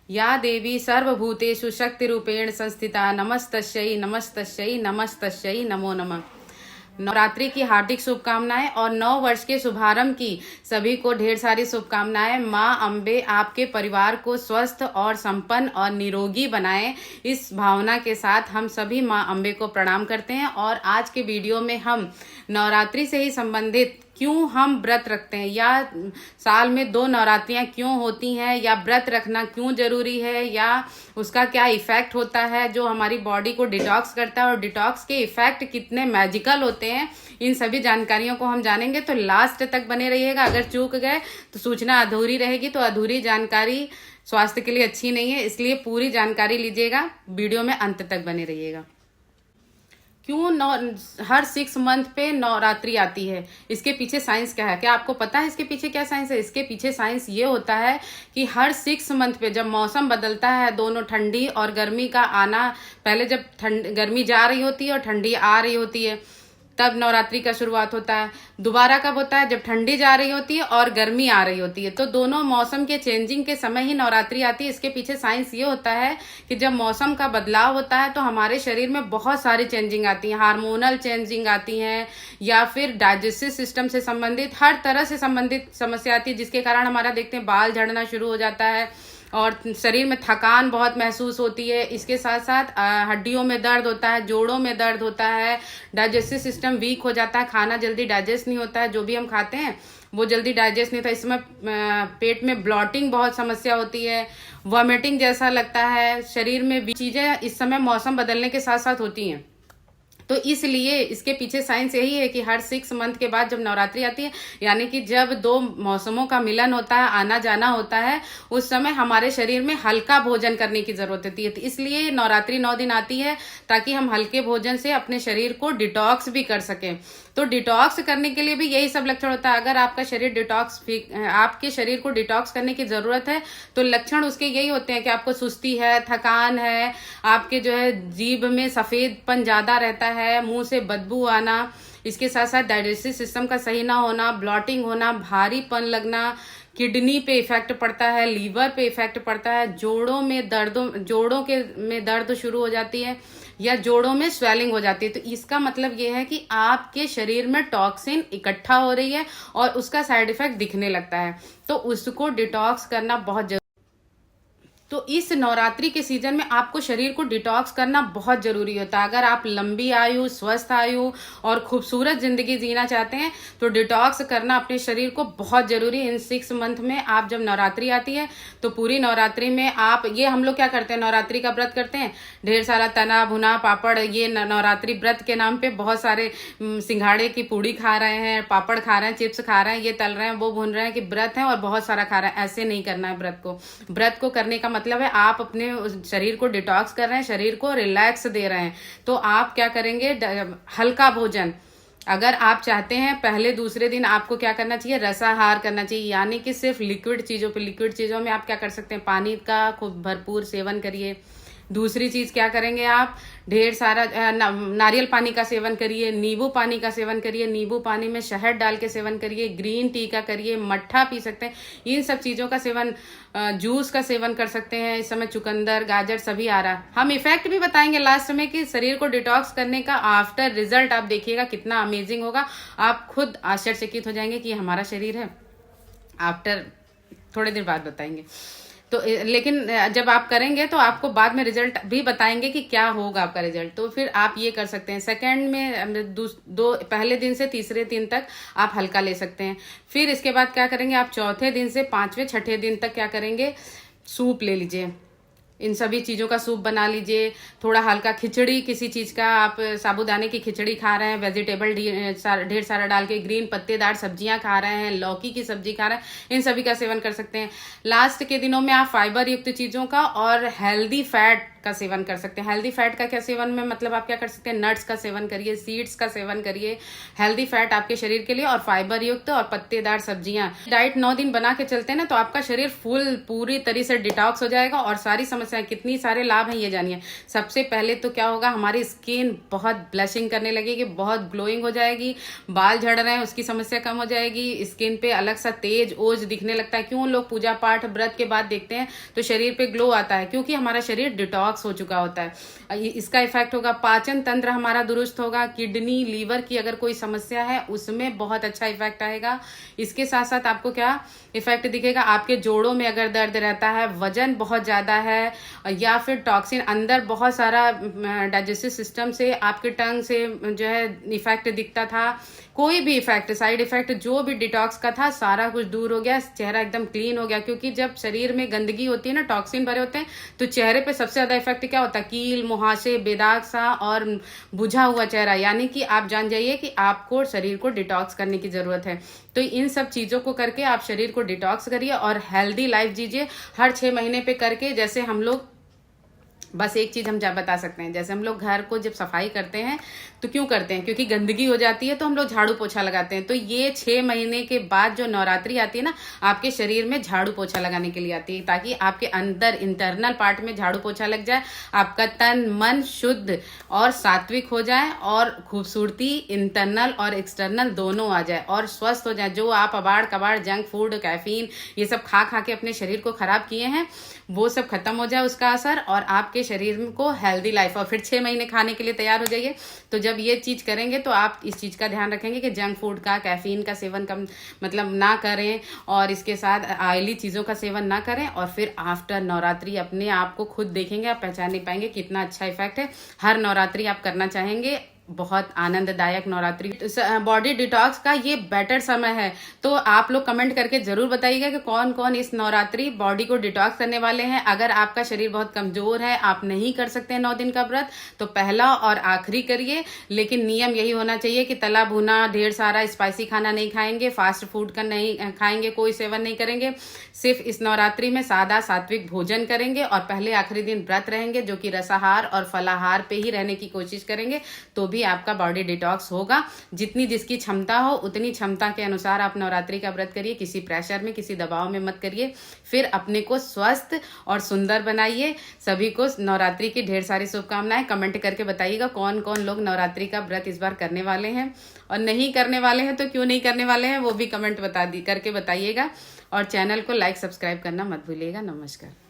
या देवी सर्वभूतेषु शक्तिरूपेण संस्थिता नमस्तस्यै नमस्तस्यै नमस्तस्यै नमो नमः। नवरात्रि की हार्दिक शुभकामनाएं और 9 वर्ष के शुभारंभ की सभी को ढेर सारी शुभकामनाएं। माँ अम्बे आपके परिवार को स्वस्थ और संपन्न और निरोगी बनाएं, इस भावना के साथ हम सभी माँ अम्बे को प्रणाम करते हैं। और आज के वीडियो में हम नवरात्रि से ही संबंधित क्यों हम व्रत रखते हैं, या साल में 2 नवरात्रियां क्यों होती हैं, या व्रत रखना क्यों जरूरी है, या उसका क्या इफेक्ट होता है जो हमारी बॉडी को डिटॉक्स करता है, और डिटॉक्स के इफेक्ट कितने मैजिकल होते हैं, इन सभी जानकारियों को हम जानेंगे। तो लास्ट तक बने रहिएगा। अगर चूक गए तो सूचना अधूरी रहेगी, तो अधूरी जानकारी स्वास्थ्य के लिए अच्छी नहीं है, इसलिए पूरी जानकारी लीजिएगा, वीडियो में अंत तक बने रहिएगा। क्यों हर 6 मंथ पे नवरात्रि आती है, इसके पीछे साइंस क्या है? क्या आपको पता है इसके पीछे क्या साइंस है? इसके पीछे साइंस ये होता है कि हर 6 मंथ पे जब मौसम बदलता है, दोनों ठंडी और गर्मी का आना, पहले जब गर्मी जा रही होती है और ठंडी आ रही होती है, तब नवरात्रि का शुरुआत होता है। दोबारा कब होता है? जब ठंडी जा रही होती है और गर्मी आ रही होती है। तो दोनों मौसम के चेंजिंग के समय ही नवरात्रि आती है। इसके पीछे साइंस ये होता है कि जब मौसम का बदलाव होता है तो हमारे शरीर में बहुत सारी चेंजिंग आती है, हार्मोनल चेंजिंग आती है, या फिर डाइजेस्टिव सिस्टम से संबंधित हर तरह से संबंधित समस्या आती है, जिसके कारण हमारा देखते हैं बाल झड़ना शुरू हो जाता है और शरीर में थकान बहुत महसूस होती है। इसके साथ साथ हड्डियों में दर्द होता है, जोड़ों में दर्द होता है, डाइजेस्टिव सिस्टम वीक हो जाता है, खाना जल्दी डाइजेस्ट नहीं होता है, जो भी हम खाते हैं वो जल्दी डाइजेस्ट नहीं होता। इसमें पेट में ब्लॉटिंग बहुत समस्या होती है, वॉमिटिंग जैसा लगता है, शरीर में चीजें इस समय मौसम बदलने के साथ साथ होती हैं। तो इसलिए इसके पीछे साइंस यही है कि हर 6 मंथ के बाद जब नवरात्रि आती है, यानी कि जब 2 मौसमों का मिलन होता है, आना जाना होता है, उस समय हमारे शरीर में हल्का भोजन करने की जरूरत होती है। तो इसलिए नवरात्रि 9 दिन आती है ताकि हम हल्के भोजन से अपने शरीर को डिटॉक्स भी कर सकें। तो डिटॉक्स करने के लिए भी यही सब लक्षण होता है। अगर आपका शरीर आपके शरीर को डिटॉक्स करने की जरूरत है तो लक्षण उसके यही होते हैं कि आपको सुस्ती है, थकान है, आपके जो है जीभ में सफेदपन ज्यादा रहता है, मुंह से बदबू आना, इसके साथ साथ डाइजेस्टिव सिस्टम का सही ना होना, ब्लॉटिंग होना, भारीपन लगना, किडनी पे इफेक्ट पड़ता है, लीवर पे इफेक्ट पड़ता है, जोड़ों में दर्द शुरू हो जाती है, या जोड़ों में स्वेलिंग हो जाती है। तो इसका मतलब ये है कि आपके शरीर में टॉक्सिन इकट्ठा हो रही है और उसका साइड इफेक्ट दिखने लगता है। तो उसको डिटॉक्स करना बहुत जरूरी। तो इस नवरात्रि के सीजन में आपको शरीर को डिटॉक्स करना बहुत जरूरी होता है। अगर आप लंबी आयु, स्वस्थ आयु और खूबसूरत जिंदगी जीना चाहते हैं तो डिटॉक्स करना अपने शरीर को बहुत जरूरी है। इन 6 मंथ में आप जब नवरात्रि आती है तो पूरी नवरात्रि में हम लोग क्या करते हैं, नवरात्रि का व्रत करते हैं, ढेर सारा तना भुना पापड़, ये नवरात्रि व्रत के नाम पे बहुत सारे सिंघाड़े की पूड़ी खा रहे हैं, पापड़ खा रहे हैं, चिप्स खा रहे हैं, ये तल रहे हैं, वो भून रहे हैं कि व्रत है और बहुत सारा खा रहे हैं। ऐसे नहीं करना है। व्रत को करने का मतलब है आप अपने शरीर को डिटॉक्स कर रहे हैं, शरीर को रिलैक्स दे रहे हैं। तो आप क्या करेंगे, हल्का भोजन। अगर आप चाहते हैं, पहले दूसरे दिन आपको क्या करना चाहिए, रसाहार करना चाहिए, यानी कि सिर्फ लिक्विड चीजों में आप क्या कर सकते हैं, पानी का खूब भरपूर सेवन करिए। दूसरी चीज क्या करेंगे, आप ढेर सारा नारियल पानी का सेवन करिए, नींबू पानी का सेवन करिए, नींबू पानी में शहद डाल के सेवन करिए, ग्रीन टी का करिए, मट्ठा पी सकते हैं, इन सब चीजों का सेवन, जूस का सेवन कर सकते हैं। इस समय चुकंदर, गाजर सभी आ रहा है। हम इफेक्ट भी बताएंगे लास्ट में कि शरीर को डिटॉक्स करने का आफ्टर रिजल्ट आप देखिएगा कितना अमेजिंग होगा। आप खुद आश्चर्यचकित हो जाएंगे कि हमारा शरीर है। आफ्टर थोड़े देर बाद बताएंगे। तो लेकिन जब आप करेंगे तो आपको बाद में रिजल्ट भी बताएंगे कि क्या होगा आपका रिजल्ट। तो फिर आप ये कर सकते हैं, सेकंड में पहले दिन से तीसरे दिन तक आप हल्का ले सकते हैं। फिर इसके बाद क्या करेंगे, आप चौथे दिन से 5वें 6ठे दिन तक क्या करेंगे, सूप ले लीजिए, इन सभी चीजों का सूप बना लीजिए। थोड़ा हल्का खिचड़ी, किसी चीज का आप साबूदाने की खिचड़ी खा रहे हैं, वेजिटेबल ढेर सारा डाल के, ग्रीन पत्तेदार सब्जियां खा रहे हैं, लौकी की सब्जी खा रहे हैं, इन सभी का सेवन कर सकते हैं। लास्ट के दिनों में आप फाइबर युक्त चीजों का और हेल्दी फैट का सेवन कर सकते हैं। हेल्दी फैट का क्या सेवन में मतलब आप क्या कर सकते हैं, नट्स का सेवन करिए, सीड्स का सेवन करिए, हेल्दी फैट आपके शरीर के लिए, और फाइबर युक्त और पत्तेदार सब्जियां। डाइट 9 दिन बना के चलते हैं ना, तो आपका शरीर पूरी तरह से डिटॉक्स हो जाएगा और सारी समस्याएं, कितनी सारे लाभ हैं ये जानिए। सबसे पहले तो क्या होगा, हमारी स्किन बहुत ब्लशिंग करने लगेगी, बहुत ग्लोइंग हो जाएगी, बाल झड़ रहे हैं उसकी समस्या कम हो जाएगी, स्किन पे अलग सा तेज ओज दिखने लगता है। क्यों लोग पूजा पाठ व्रत के बाद देखते हैं तो शरीर पे ग्लो आता है, क्योंकि हमारा शरीर डिटॉक्स हो चुका होता है। इसका इफेक्ट होगा, पाचन तंत्र हमारा दुरुस्त होगा, किडनी लीवर की अगर कोई समस्या है उसमें बहुत अच्छा इफेक्ट आएगा। इसके साथ साथ आपको क्या इफेक्ट दिखेगा, आपके जोड़ों में अगर दर्द रहता है, वजन बहुत ज्यादा है, या फिर टॉक्सिन अंदर बहुत सारा डाइजेस्टिव सिस्टम से, आपके टंग से जो है इफेक्ट दिखता था, कोई भी इफेक्ट, साइड इफेक्ट जो भी डिटॉक्स का था सारा कुछ दूर हो गया, चेहरा एकदम क्लीन हो गया। क्योंकि जब शरीर में गंदगी होती है ना, टॉक्सिन भरे होते हैं, तो चेहरे पे सबसे ज्यादा इफेक्ट क्या होता है, कील मुहासे, बेदाग सा और बुझा हुआ चेहरा। यानी कि आप जान जाइए कि आपको शरीर को डिटॉक्स करने की जरूरत है। तो इन सब चीजों को करके आप शरीर को डिटॉक्स करिए और हेल्दी लाइफ जीजिए, हर 6 महीने पे करके। जैसे हम लोग, बस एक चीज हम बता सकते हैं, जैसे हम लोग घर को जब सफाई करते हैं तो क्यों करते हैं, क्योंकि गंदगी हो जाती है तो हम लोग झाड़ू पोछा लगाते हैं। तो ये 6 महीने के बाद जो नवरात्रि आती है ना, आपके शरीर में झाड़ू पोछा लगाने के लिए आती है, ताकि आपके अंदर इंटरनल पार्ट में झाड़ू पोछा लग जाए, आपका तन मन शुद्ध और सात्विक हो जाए, और खूबसूरती इंटरनल और एक्सटर्नल दोनों आ जाए, और स्वस्थ हो जाए। जो आप अबाड़ कबाड़ जंक फूड, कैफीन, ये सब खा खा के अपने शरीर को खराब किए हैं, वो सब खत्म हो जाए उसका असर, और आपके शरीर को हेल्दी लाइफ, और फिर 6 महीने खाने के लिए तैयार हो जाइए। तो जब ये चीज करेंगे तो आप इस चीज का ध्यान रखेंगे कि जंक फूड का, कैफीन का सेवन कम मतलब ना करें, और इसके साथ ऑयली चीजों का सेवन ना करें। और फिर आफ्टर नवरात्रि अपने आप को खुद देखेंगे, आप पहचान नहीं पाएंगे कितना अच्छा इफेक्ट है। हर नवरात्रि आप करना चाहेंगे, बहुत आनंददायक नवरात्रि, बॉडी डिटॉक्स का ये बेटर समय है। तो आप लोग कमेंट करके जरूर बताइएगा कि कौन कौन इस नवरात्रि बॉडी को डिटॉक्स करने वाले हैं। अगर आपका शरीर बहुत कमजोर है, आप नहीं कर सकते हैं 9 दिन का व्रत, तो पहला और आखिरी करिए। लेकिन नियम यही होना चाहिए कि तला भुना, ढेर सारा स्पाइसी खाना नहीं खाएंगे, फास्ट फूड का नहीं खाएंगे, कोई सेवन नहीं करेंगे। सिर्फ इस नवरात्रि में सादा सात्विक भोजन करेंगे, और पहले आखिरी दिन व्रत रहेंगे, जो कि रसाहार और फलाहार पे ही रहने की कोशिश करेंगे। तो भी आपका बॉडी डिटॉक्स होगा। जितनी जिसकी क्षमता हो उतनी क्षमता के अनुसार आप नवरात्रि का व्रत करिए, किसी प्रेशर में, किसी दबाव में मत करिए। फिर अपने को स्वस्थ और सुंदर बनाइए। सभी को नवरात्रि की ढेर सारी शुभकामनाएं। कमेंट करके बताइएगा कौन कौन लोग नवरात्रि का व्रत इस बार करने वाले हैं, और नहीं करने वाले हैं तो क्यों नहीं करने वाले हैं वो भी कमेंट करके बताइएगा। और चैनल को लाइक सब्सक्राइब करना मत भूलिएगा। नमस्कार।